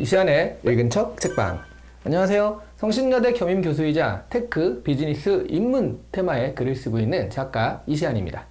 이 시간에 읽은 척 책방. 안녕하세요. 성신여대 겸임교수이자 테크, 비즈니스, 인문 테마의 글을 쓰고 있는 작가 이시안입니다.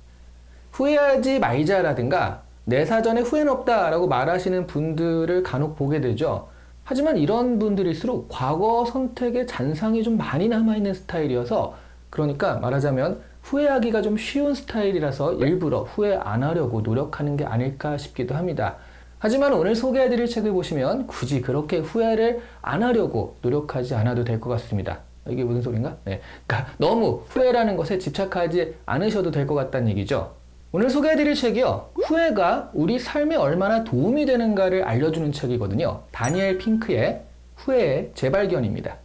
후회하지 말자라든가 내 사전에 후회는 없다라고 말하시는 분들을 간혹 보게 되죠. 하지만 이런 분들일수록 과거 선택의 잔상이 좀 많이 남아있는 스타일이어서, 그러니까 말하자면 후회하기가 좀 쉬운 스타일이라서 일부러 후회 안 하려고 노력하는 게 아닐까 싶기도 합니다. 하지만 오늘 소개해드릴 책을 보시면 굳이 그렇게 후회를 안 하려고 노력하지 않아도 될 것 같습니다. 이게 무슨 소린가? 네. 그러니까 너무 후회라는 것에 집착하지 않으셔도 될 것 같다는 얘기죠. 오늘 소개해드릴 책이요, 후회가 우리 삶에 얼마나 도움이 되는가를 알려주는 책이거든요. 다니엘 핑크의 후회의 재발견입니다.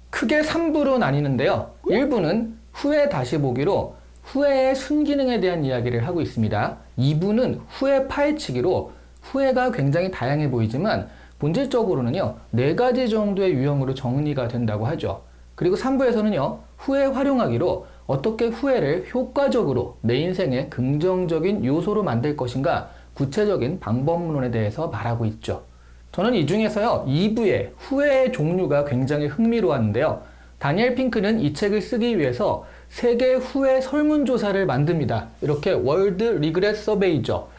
크게 3부로 나뉘는데요. 1부는 후회 다시 보기로 후회의 순기능에 대한 이야기를 하고 있습니다. 2부는 후회 파헤치기로 후회가 굉장히 다양해 보이지만 본질적으로는요, 4가지 정도의 유형으로 정리가 된다고 하죠. 그리고 3부에서는요, 후회 활용하기로 어떻게 후회를 효과적으로 내 인생의 긍정적인 요소로 만들 것인가 구체적인 방법론에 대해서 말하고 있죠. 저는 이 중에서요, 2부의 후회의 종류가 굉장히 흥미로웠는데요. 다니엘 핑크는 이 책을 쓰기 위해서 세계 후회 설문조사를 만듭니다. 이렇게 월드 리그렛 서베이죠.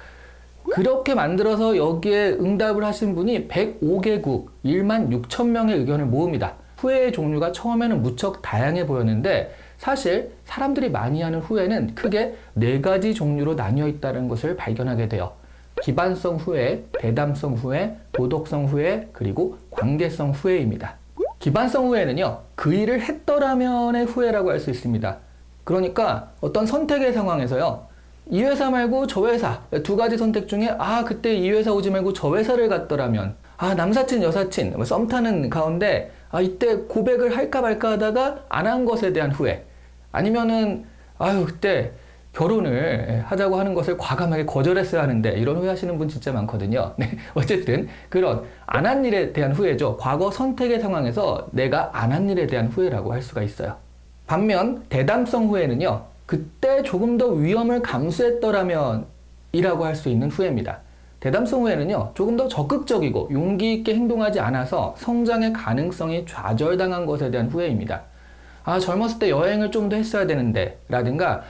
그렇게 만들어서 여기에 응답을 하신 분이 105개국 1만 6천 명의 의견을 모읍니다. 후회의 종류가 처음에는 무척 다양해 보였는데 사실 사람들이 많이 하는 후회는 크게 4가지 종류로 나뉘어 있다는 것을 발견하게 돼요. 기반성 후회, 대담성 후회, 도덕성 후회, 그리고 관계성 후회입니다. 기반성 후회는요, 그 일을 했더라면의 후회라고 할 수 있습니다. 그러니까 어떤 선택의 상황에서요, 이 회사 말고 저 회사, 2가지 선택 중에 그때 이 회사 오지 말고 저 회사를 갔더라면, 남사친 여사친 썸 타는 가운데 이때 고백을 할까 말까 하다가 안 한 것에 대한 후회, 아니면은 그때 결혼을 하자고 하는 것을 과감하게 거절했어야 하는데, 이런 후회하시는 분 진짜 많거든요. 네, 어쨌든 그런 안 한 일에 대한 후회죠. 과거 선택의 상황에서 내가 안 한 일에 대한 후회라고 할 수가 있어요. 반면 대담성 후회는요, 그때 조금 더 위험을 감수했더라면 이라고 할 수 있는 후회입니다. 대담성 후회는요, 조금 더 적극적이고 용기 있게 행동하지 않아서 성장의 가능성이 좌절당한 것에 대한 후회입니다. 젊었을 때 여행을 좀 더 했어야 되는데, 라든가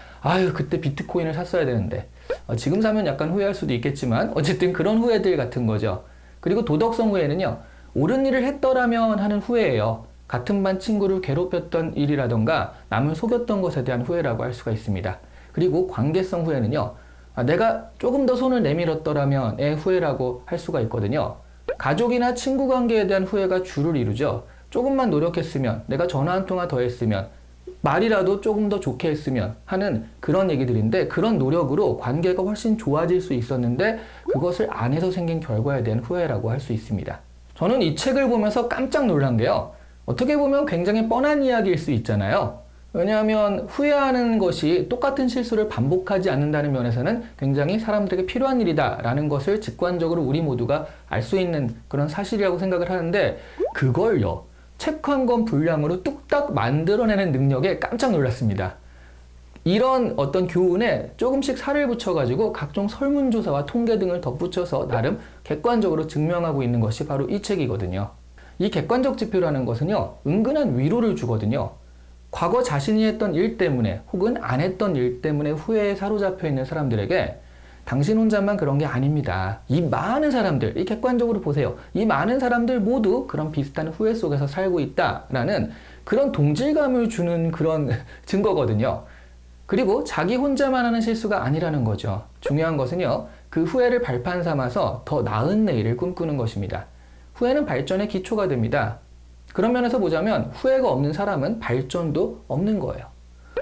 그때 비트코인을 샀어야 되는데, 지금 사면 약간 후회할 수도 있겠지만 어쨌든 그런 후회들 같은 거죠. 그리고 도덕성 후회는요, 옳은 일을 했더라면 하는 후회예요. 같은 반 친구를 괴롭혔던 일이라던가 남을 속였던 것에 대한 후회라고 할 수가 있습니다. 그리고 관계성 후회는요, 내가 조금 더 손을 내밀었더라면의 후회라고 할 수가 있거든요. 가족이나 친구 관계에 대한 후회가 주를 이루죠. 조금만 노력했으면, 내가 전화 한 통화 더 했으면, 말이라도 조금 더 좋게 했으면 하는 그런 얘기들인데, 그런 노력으로 관계가 훨씬 좋아질 수 있었는데 그것을 안 해서 생긴 결과에 대한 후회라고 할 수 있습니다. 저는 이 책을 보면서 깜짝 놀란 게요, 어떻게 보면 굉장히 뻔한 이야기일 수 있잖아요. 왜냐하면 후회하는 것이 똑같은 실수를 반복하지 않는다는 면에서는 굉장히 사람들에게 필요한 일이다라는 것을 직관적으로 우리 모두가 알 수 있는 그런 사실이라고 생각을 하는데, 그걸요, 책 한 권 분량으로 뚝딱 만들어내는 능력에 깜짝 놀랐습니다. 이런 어떤 교훈에 조금씩 살을 붙여가지고 각종 설문조사와 통계 등을 덧붙여서 나름 객관적으로 증명하고 있는 것이 바로 이 책이거든요. 이 객관적 지표라는 것은요, 은근한 위로를 주거든요. 과거 자신이 했던 일 때문에 혹은 안 했던 일 때문에 후회에 사로잡혀 있는 사람들에게 당신 혼자만 그런 게 아닙니다. 이 많은 사람들, 이 객관적으로 보세요. 이 많은 사람들 모두 그런 비슷한 후회 속에서 살고 있다라는 그런 동질감을 주는 그런 증거거든요. 그리고 자기 혼자만 하는 실수가 아니라는 거죠. 중요한 것은요, 그 후회를 발판 삼아서 더 나은 내일을 꿈꾸는 것입니다. 후회는 발전의 기초가 됩니다. 그런 면에서 보자면 후회가 없는 사람은 발전도 없는 거예요.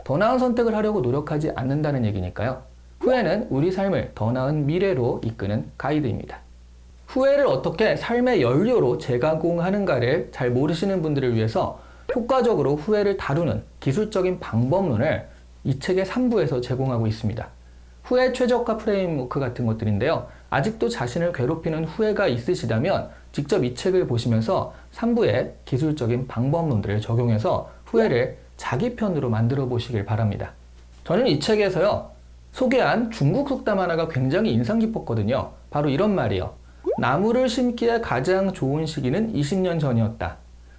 더 나은 선택을 하려고 노력하지 않는다는 얘기니까요. 후회는 우리 삶을 더 나은 미래로 이끄는 가이드입니다. 후회를 어떻게 삶의 연료로 재가공하는가를 잘 모르시는 분들을 위해서 효과적으로 후회를 다루는 기술적인 방법론을 이 책의 3부에서 제공하고 있습니다. 후회 최적화 프레임워크 같은 것들인데요. 아직도 자신을 괴롭히는 후회가 있으시다면 직접 이 책을 보시면서 3부의 기술적인 방법론들을 적용해서 후회를 자기 편으로 만들어 보시길 바랍니다. 저는 이 책에서요, 소개한 중국 속담 하나가 굉장히 인상 깊었거든요. 바로 이런 말이에요. 나무를 심기에 가장 좋은 시기는 20년 전이었다.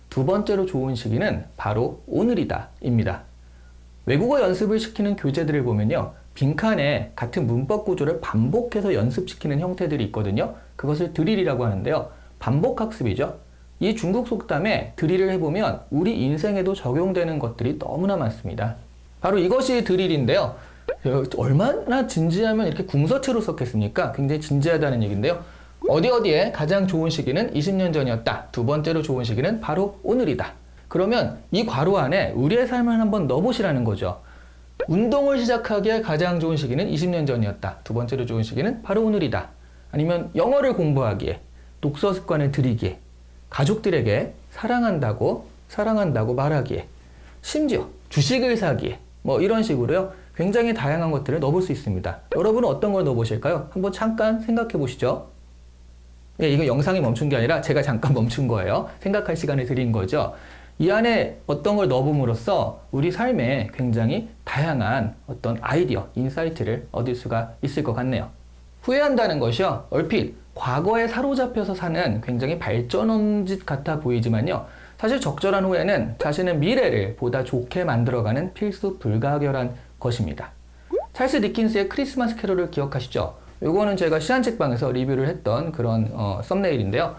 두 번째로 좋은 시기는 바로 오늘이다 입니다. 외국어 연습을 시키는 교재들을 보면요, 빈칸에 같은 문법 구조를 반복해서 연습시키는 형태들이 있거든요. 그것을 드릴이라고 하는데요. 반복 학습이죠. 이 중국 속담에 드릴을 해보면 우리 인생에도 적용되는 것들이 너무나 많습니다. 바로 이것이 드릴인데요. 얼마나 진지하면 이렇게 궁서체로 썼겠습니까? 굉장히 진지하다는 얘기인데요. 어디에 가장 좋은 시기는 20년 전이었다. 두 번째로 좋은 시기는 바로 오늘이다. 그러면 이 괄호 안에 우리의 삶을 한번 넣어보시라는 거죠. 운동을 시작하기에 가장 좋은 시기는 20년 전이었다. 두 번째로 좋은 시기는 바로 오늘이다. 아니면 영어를 공부하기에, 독서 습관을 들이기에, 가족들에게 사랑한다고 말하기에, 심지어 주식을 사기에, 뭐 이런 식으로요. 굉장히 다양한 것들을 넣어볼 수 있습니다. 여러분은 어떤 걸 넣어보실까요? 한번 잠깐 생각해 보시죠. 예, 이거 영상이 멈춘 게 아니라 제가 잠깐 멈춘 거예요. 생각할 시간을 드린 거죠. 이 안에 어떤 걸 넣어봄으로써 우리 삶에 굉장히 다양한 어떤 아이디어, 인사이트를 얻을 수가 있을 것 같네요. 후회한다는 것이요, 얼핏 과거에 사로잡혀서 사는 굉장히 발전 없는 짓 같아 보이지만요, 사실 적절한 후회는 자신의 미래를 보다 좋게 만들어가는 필수 불가결한 것입니다. 찰스 디킨스의 크리스마스 캐롤을 기억하시죠? 이거는 제가 시안책방에서 리뷰를 했던 그런 썸네일인데요.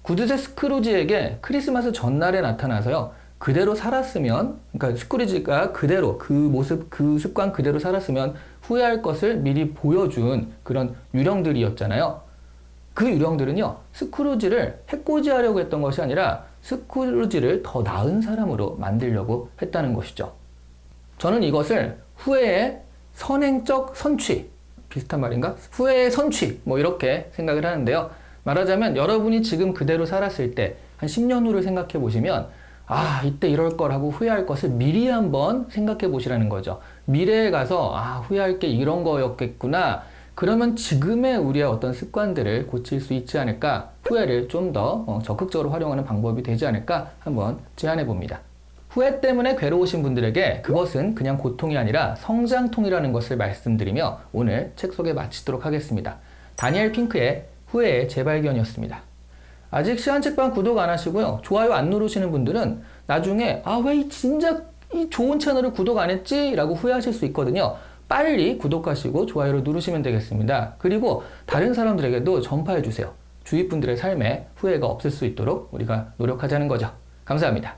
구두쇠 스크루지에게 크리스마스 전날에 나타나서요, 그대로 살았으면, 그러니까 스크루지가 그대로 그 모습, 그 습관 그대로 살았으면 후회할 것을 미리 보여준 그런 유령들이었잖아요. 그 유령들은요, 스크루지를 해코지하려고 했던 것이 아니라 스크루지를 더 나은 사람으로 만들려고 했다는 것이죠. 저는 이것을 후회의 선행적 선취, 비슷한 말인가? 후회의 선취, 뭐 이렇게 생각을 하는데요. 말하자면 여러분이 지금 그대로 살았을 때 한 10년 후를 생각해 보시면, 아, 이때 이럴 거라고 후회할 것을 미리 한번 생각해 보시라는 거죠. 미래에 가서 후회할 게 이런 거였겠구나. 그러면 지금의 우리의 어떤 습관들을 고칠 수 있지 않을까? 후회를 좀 더 적극적으로 활용하는 방법이 되지 않을까? 한번 제안해 봅니다. 후회 때문에 괴로우신 분들에게 그것은 그냥 고통이 아니라 성장통이라는 것을 말씀드리며 오늘 책 소개 마치도록 하겠습니다. 다니엘 핑크의 후회의 재발견이었습니다. 아직 시안책방 구독 안 하시고요, 좋아요 안 누르시는 분들은 나중에 왜 진짜 이 좋은 채널을 구독 안 했지? 라고 후회하실 수 있거든요. 빨리 구독하시고 좋아요를 누르시면 되겠습니다. 그리고 다른 사람들에게도 전파해 주세요. 주위 분들의 삶에 후회가 없을 수 있도록 우리가 노력하자는 거죠. 감사합니다.